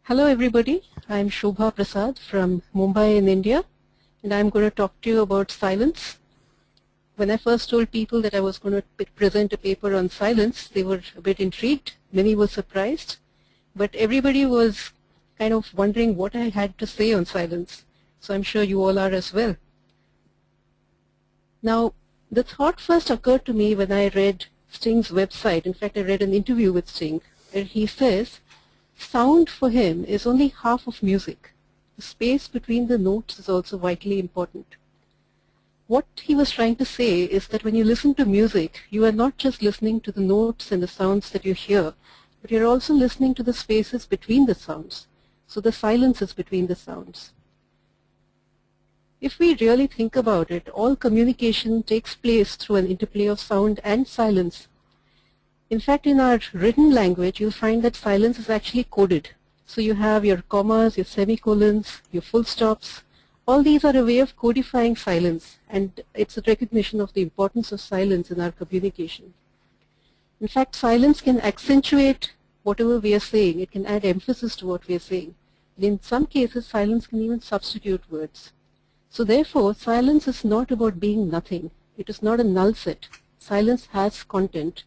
Hello everybody, I'm Shobha Prasad from Mumbai in India, and I'm going to talk to you about silence. When I first told people that I was going to present a paper on silence, they were a bit intrigued, many were surprised, but everybody was kind of wondering what I had to say on silence, so I'm sure you all are as well. Now, the thought first occurred to me when I read Sting's website. In fact, I read an interview with Sting, where he says, sound for him is only half of music. The space between the notes is also vitally important. What he was trying to say is that when you listen to music, you are not just listening to the notes and the sounds that you hear, but you're also listening to the spaces between the sounds. So the silence is between the sounds. If we really think about it, all communication takes place through an interplay of sound and silence. In fact, in our written language, you'll find that silence is actually coded. So you have your commas, your semicolons, your full stops. All these are a way of codifying silence, and it's a recognition of the importance of silence in our communication. In fact, silence can accentuate whatever we are saying. It can add emphasis to what we are saying. And in some cases, silence can even substitute words. So therefore, silence is not about being nothing. It is not a null set. Silence has content.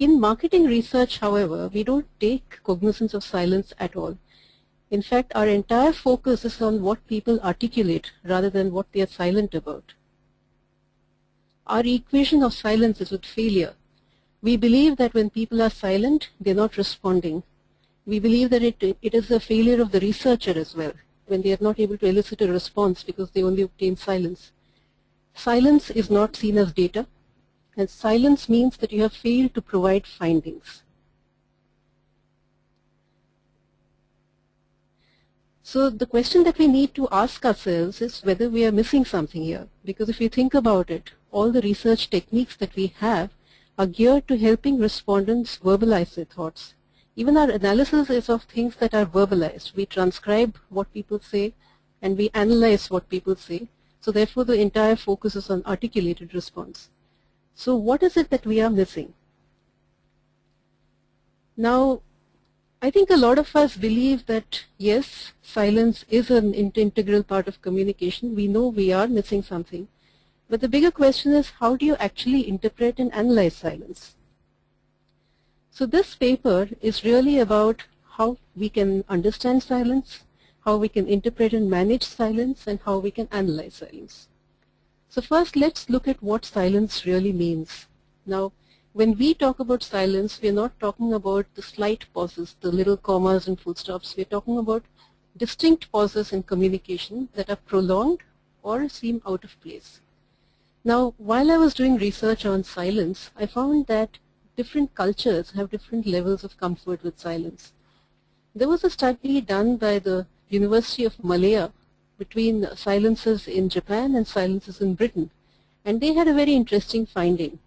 In marketing research, however, we don't take cognizance of silence at all. In fact, our entire focus is on what people articulate rather than what they are silent about. Our equation of silence is with failure. We believe that when people are silent, they're not responding. We believe that it is a failure of the researcher as well, when they are not able to elicit a response because they only obtain silence. Silence is not seen as data, and silence means that you have failed to provide findings. So the question that we need to ask ourselves is whether we are missing something here, because if you think about it, all the research techniques that we have are geared to helping respondents verbalize their thoughts. Even our analysis is of things that are verbalized. We transcribe what people say and we analyze what people say. So therefore the entire focus is on articulated response. So what is it that we are missing? Now, I think a lot of us believe that yes, silence is an integral part of communication. We know we are missing something. But the bigger question is, how do you actually interpret and analyze silence? So this paper is really about how we can understand silence, how we can interpret and manage silence, and how we can analyze silence. So first, let's look at what silence really means. Now, when we talk about silence, we're not talking about the slight pauses, the little commas and full stops. We're talking about distinct pauses in communication that are prolonged or seem out of place. Now, while I was doing research on silence, I found that different cultures have different levels of comfort with silence. There was a study done by the University of Malaya between silences in Japan and silences in Britain, and they had a very interesting finding.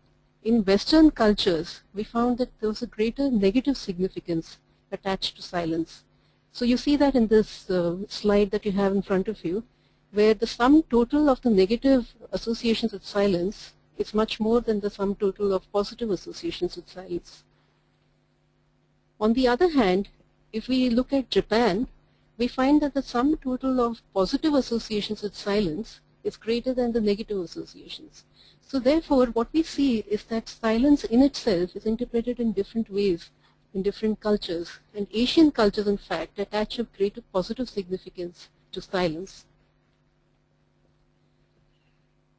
In Western cultures, we found that there was a greater negative significance attached to silence. So you see that in this slide that you have in front of you, where the sum total of the negative associations with silence is much more than the sum total of positive associations with silence. On the other hand, if we look at Japan, we find that the sum total of positive associations with silence is greater than the negative associations. So therefore, what we see is that silence in itself is interpreted in different ways in different cultures, and Asian cultures, in fact, attach a greater positive significance to silence.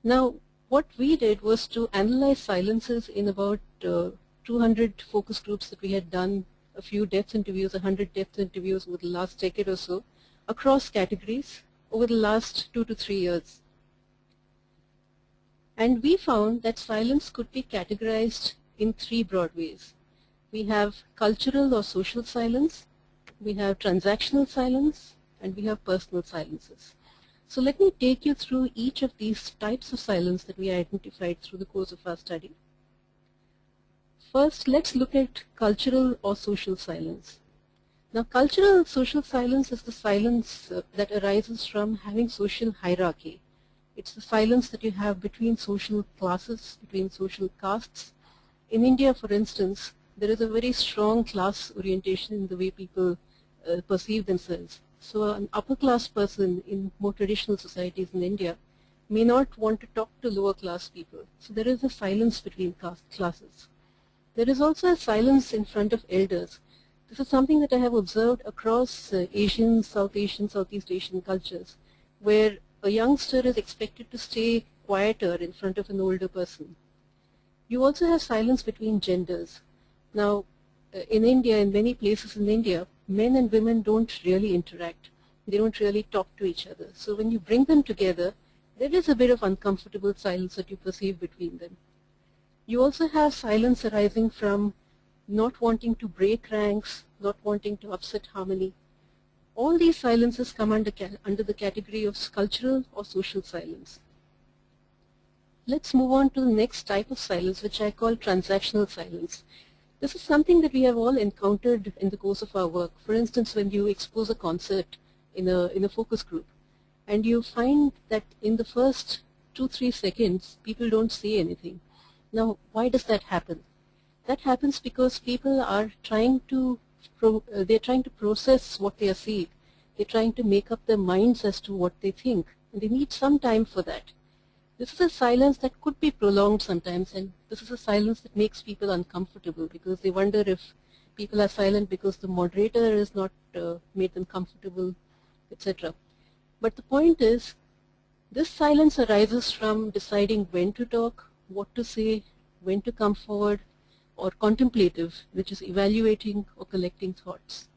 Now, what we did was to analyze silences in about 200 focus groups that we had done, a few depth interviews, 100 depth interviews over the last decade or so, across categories over the last 2 to 3 years. And we found that silence could be categorized in 3 broad ways. We have cultural or social silence, we have transactional silence, and we have personal silences. So let me take you through each of these types of silence that we identified through the course of our study. First, let's look at cultural or social silence. Now, cultural social silence is the silence that arises from having social hierarchy. It's the silence that you have between social classes, between social castes. In India, for instance, there is a very strong class orientation in the way people perceive themselves. So an upper class person in more traditional societies in India may not want to talk to lower class people. So there is a silence between classes. There is also a silence in front of elders. This is something that I have observed across Asian, South Asian, Southeast Asian cultures, where a youngster is expected to stay quieter in front of an older person. You also have silence between genders. Now, in India, in many places in India, men and women don't really interact. They don't really talk to each other. So when you bring them together, there is a bit of uncomfortable silence that you perceive between them. You also have silence arising from not wanting to break ranks, not wanting to upset harmony. All these silences come under the category of cultural or social silence. Let's move on to the next type of silence, which I call transactional silence. This is something that we have all encountered in the course of our work. For instance, when you expose a concept in a focus group, and you find that in the first 2-3 seconds, people don't say anything. Now, why does that happen? That happens because people are trying to process what they are seeing. They're trying to make up their minds as to what they think, and they need some time for that. This is a silence that could be prolonged sometimes, and this is a silence that makes people uncomfortable because they wonder if people are silent because the moderator has not made them comfortable, etc. But the point is, this silence arises from deciding when to talk, what to say, when to come forward, or contemplative, which is evaluating or collecting thoughts.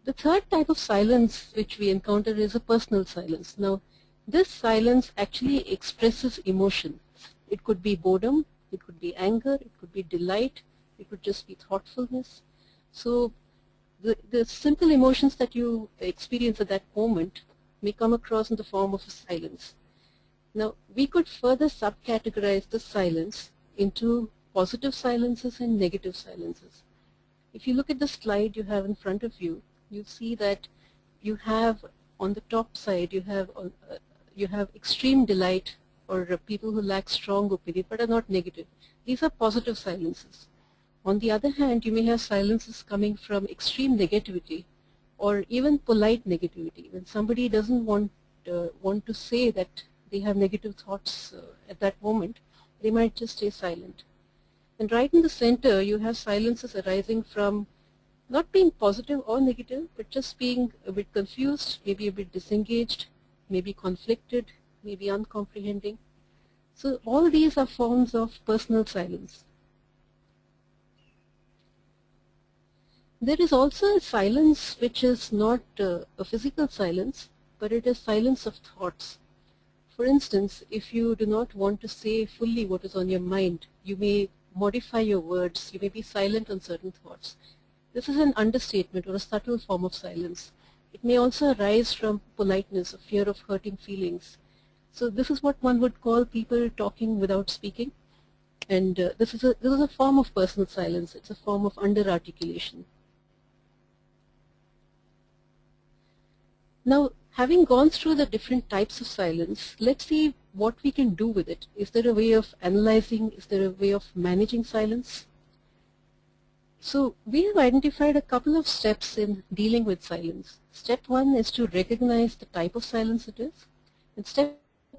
The third type of silence which we encounter is a personal silence. Now, this silence actually expresses emotion. It could be boredom, it could be anger, it could be delight, it could just be thoughtfulness. So the simple emotions that you experience at that moment may come across in the form of a silence. Now, we could further subcategorize the silence into positive silences and negative silences. If you look at the slide you have in front of you, you see that you have on the top side, you have extreme delight or people who lack strong opinion but are not negative. These are positive silences. On the other hand, you may have silences coming from extreme negativity or even polite negativity. When somebody doesn't want to say that they have negative thoughts at that moment, they might just stay silent. And right in the center, you have silences arising from not being positive or negative, but just being a bit confused, maybe a bit disengaged, maybe conflicted, maybe uncomprehending. So all these are forms of personal silence. There is also a silence which is not a physical silence, but it is silence of thoughts. For instance, if you do not want to say fully what is on your mind, you may modify your words, you may be silent on certain thoughts. This is an understatement or a subtle form of silence. It may also arise from politeness or fear of hurting feelings. So this is what one would call people talking without speaking. And this is a form of personal silence. It's a form of under-articulation. Now, having gone through the different types of silence, let's see what we can do with it. Is there a way of analyzing? Is there a way of managing silence? So we have identified a couple of steps in dealing with silence. Step one is to recognize the type of silence it is. And step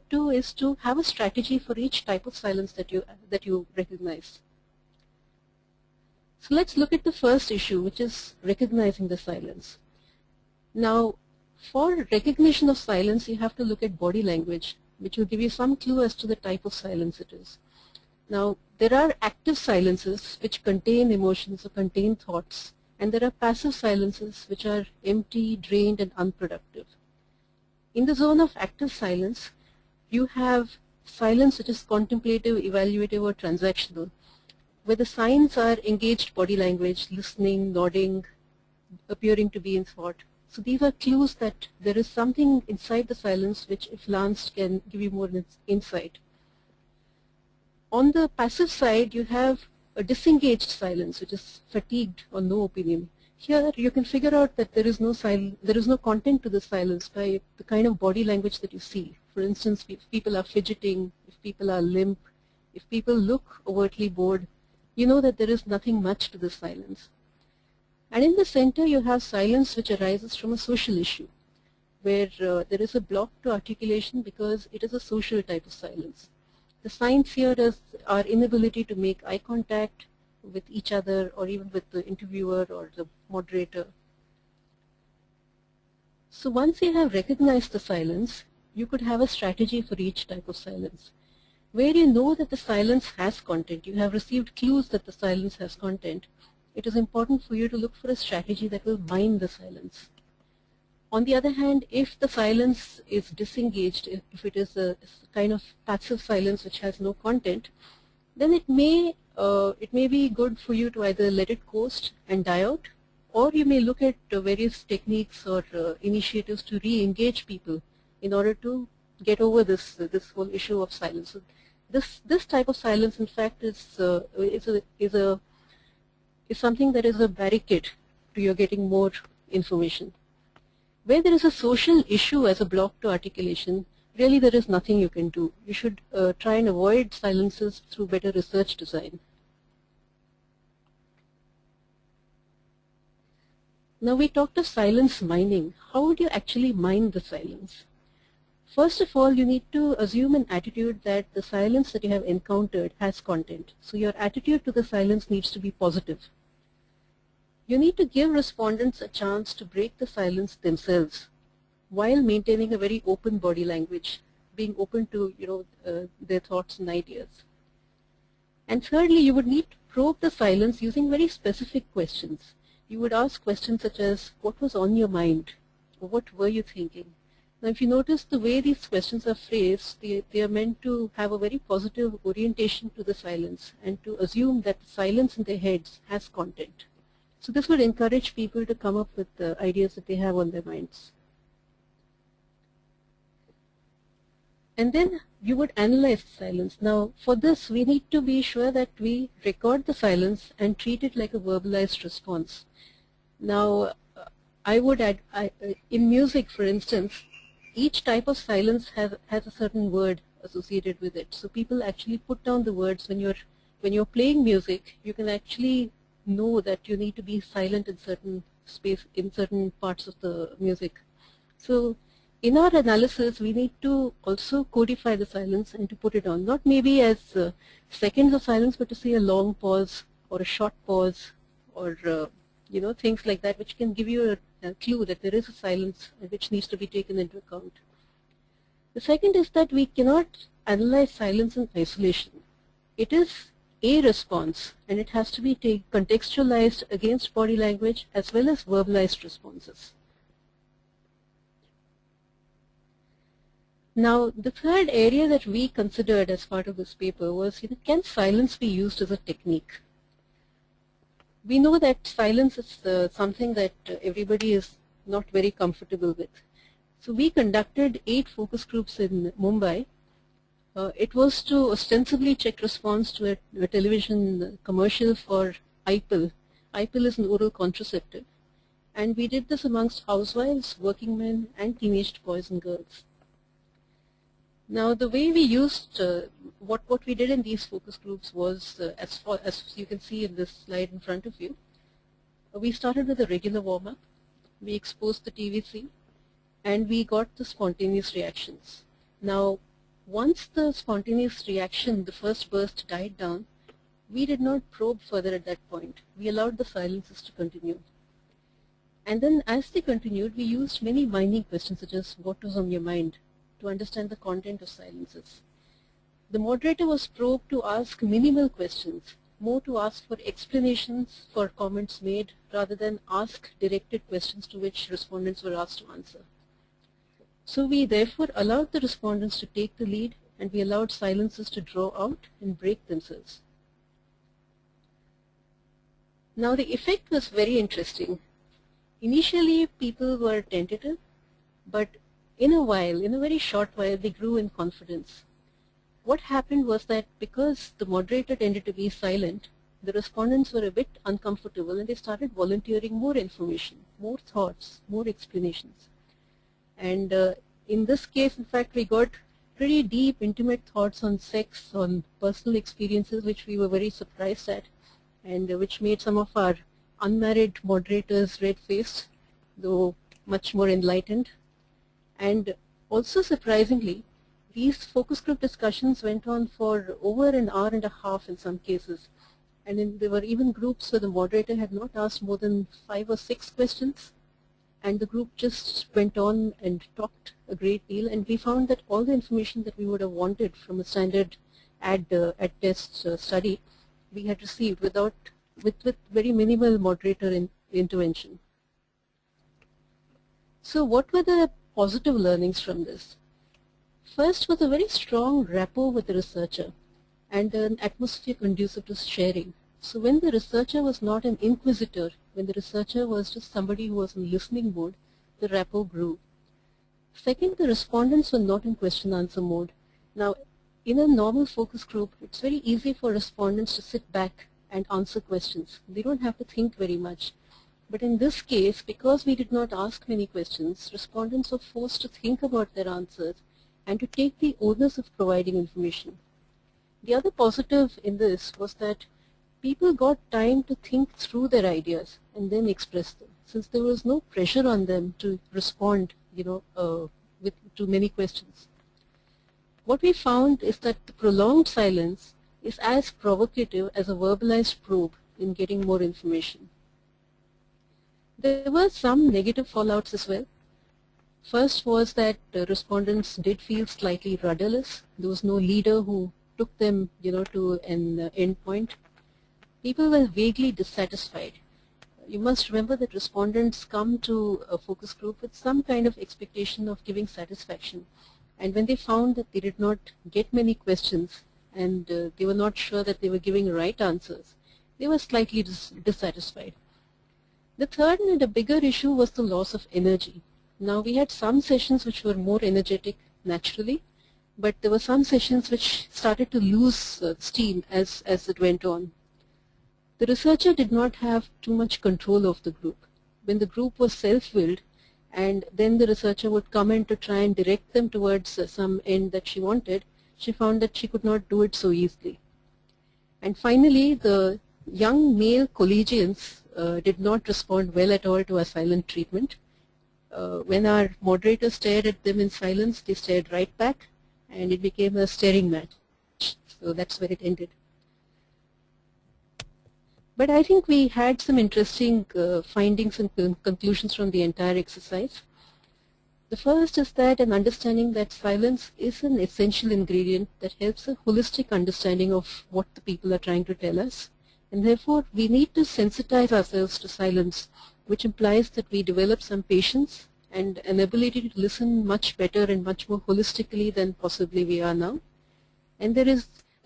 two is to have a strategy for each type of silence that you recognize. So let's look at the first issue, which is recognizing the silence. Now, for recognition of silence, you have to look at body language, which will give you some clue as to the type of silence it is. Now, there are active silences which contain emotions or contain thoughts, and there are passive silences which are empty, drained, and unproductive. In the zone of active silence, you have silence which is contemplative, evaluative, or transactional, where the signs are engaged body language, listening, nodding, appearing to be in thought. So these are clues that there is something inside the silence which, if lanced, can give you more insight. On the passive side, you have a disengaged silence, which is fatigued or no opinion. Here, you can figure out that there is no content to the silence by the kind of body language that you see. For instance, if people are fidgeting, if people are limp, if people look overtly bored, you know that there is nothing much to this silence. And in the center you have silence which arises from a social issue, where there is a block to articulation because it is a social type of silence. The signs here is our inability to make eye contact with each other or even with the interviewer or the moderator. So once you have recognized the silence, you could have a strategy for each type of silence. Where you know that the silence has content, you have received clues that the silence has content, it is important for you to look for a strategy that will mine the silence. On the other hand, if the silence is disengaged, if it is a kind of passive silence which has no content, then it may be good for you to either let it coast and die out, or you may look at various techniques or initiatives to re-engage people in order to get over this whole issue of silence. So this type of silence, in fact, is something that is a barricade to your getting more information. Where there is a social issue as a block to articulation, really there is nothing you can do. You should try and avoid silences through better research design. Now we talked of silence mining. How would you actually mine the silence? First of all, you need to assume an attitude that the silence that you have encountered has content. So your attitude to the silence needs to be positive. You need to give respondents a chance to break the silence themselves while maintaining a very open body language, being open to their thoughts and ideas. And thirdly, you would need to probe the silence using very specific questions. You would ask questions such as, what was on your mind? Or what were you thinking? Now if you notice the way these questions are phrased, they are meant to have a very positive orientation to the silence and to assume that the silence in their heads has content. So this would encourage people to come up with the ideas that they have on their minds. And then you would analyze the silence. Now for this we need to be sure that we record the silence and treat it like a verbalized response. Now I would add, in music for instance, each type of silence has a certain word associated with it. So people actually put down the words. When you're playing music, you can actually know that you need to be silent in certain space, in certain parts of the music. So in our analysis, we need to also codify the silence and to put it on, not maybe as seconds of silence, but to say a long pause or a short pause or things like that, which can give you a clue that there is a silence which needs to be taken into account. The second is that we cannot analyze silence in isolation. It is a response, and it has to be contextualized against body language as well as verbalized responses. Now, the third area that we considered as part of this paper was, can silence be used as a technique? We know that silence is something that everybody is not very comfortable with. So we conducted 8 focus groups in Mumbai. It was to ostensibly check response to a television commercial for IPIL. IPIL is an oral contraceptive. And we did this amongst housewives, working men, and teenaged boys and girls. Now the way we used, what we did in these focus groups was, as you can see in this slide in front of you, we started with a regular warm-up, we exposed the TVC, and we got the spontaneous reactions. Now once the spontaneous reaction, the first burst, died down, we did not probe further at that point. We allowed the silences to continue. And then as they continued, we used many mining questions such as, what was on your mind, to understand the content of silences. The moderator was probed to ask minimal questions, more to ask for explanations for comments made rather than ask directed questions to which respondents were asked to answer. So we therefore allowed the respondents to take the lead, and we allowed silences to draw out and break themselves. Now the effect was very interesting. Initially people were tentative, but in a very short while, they grew in confidence. What happened was that because the moderator tended to be silent, the respondents were a bit uncomfortable and they started volunteering more information, more thoughts, more explanations. And in this case, in fact, we got pretty deep, intimate thoughts on sex, on personal experiences, which we were very surprised at. and which made some of our unmarried moderators red-faced, though much more enlightened. And also surprisingly, these focus group discussions went on for over an hour and a half in some cases. And there were even groups where the moderator had not asked more than 5 or 6 questions, and the group just went on and talked a great deal, and we found that all the information that we would have wanted from a standard ad test study we had received with very minimal moderator intervention. So what were the positive learnings from this? First was a very strong rapport with the researcher and an atmosphere conducive to sharing. So when the researcher was not an inquisitor, when the researcher was just somebody who was in listening mode, the rapport grew. Second, the respondents were not in question-answer mode. Now, in a normal focus group, it's very easy for respondents to sit back and answer questions. They don't have to think very much. But in this case, because we did not ask many questions, respondents were forced to think about their answers and to take the onus of providing information. The other positive in this was that people got time to think through their ideas and then express them, since there was no pressure on them to respond, to many questions. What we found is that the prolonged silence is as provocative as a verbalized probe in getting more information. There were some negative fallouts as well. First was that the respondents did feel slightly rudderless. There was no leader who took them, to an end point. People were vaguely dissatisfied. You must remember that respondents come to a focus group with some kind of expectation of giving satisfaction. And when they found that they did not get many questions and they were not sure that they were giving right answers, they were slightly dissatisfied. The third and a bigger issue was the loss of energy. Now, we had some sessions which were more energetic naturally, but there were some sessions which started to lose steam as it went on. The researcher did not have too much control of the group. When the group was self-willed, and then the researcher would come in to try and direct them towards some end that she wanted, she found that she could not do it so easily. And finally, the young male collegians did not respond well at all to our silent treatment. When our moderator stared at them in silence, they stared right back, and it became a staring match. So that's where it ended. But I think we had some interesting findings and conclusions from the entire exercise. The first is that an understanding that silence is an essential ingredient that helps a holistic understanding of what the people are trying to tell us. And therefore, we need to sensitize ourselves to silence, which implies that we develop some patience and an ability to listen much better and much more holistically than possibly we are now. And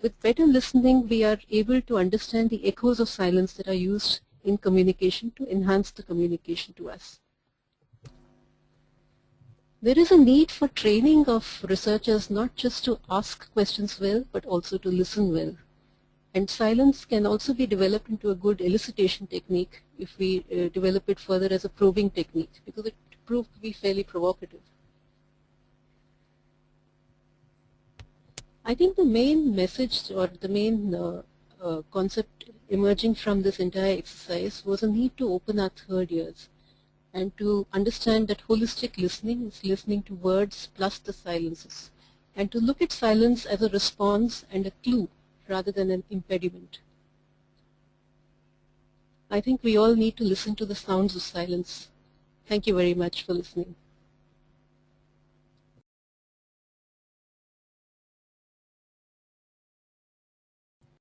with better listening, we are able to understand the echoes of silence that are used in communication to enhance the communication to us. There is a need for training of researchers not just to ask questions well, but also to listen well. And silence can also be developed into a good elicitation technique if we develop it further as a probing technique, because it proved to be fairly provocative. I think the main message or the main concept emerging from this entire exercise was a need to open our third ears and to understand that holistic listening is listening to words plus the silences, and to look at silence as a response and a clue rather than an impediment. I think we all need to listen to the sounds of silence. Thank you very much for listening.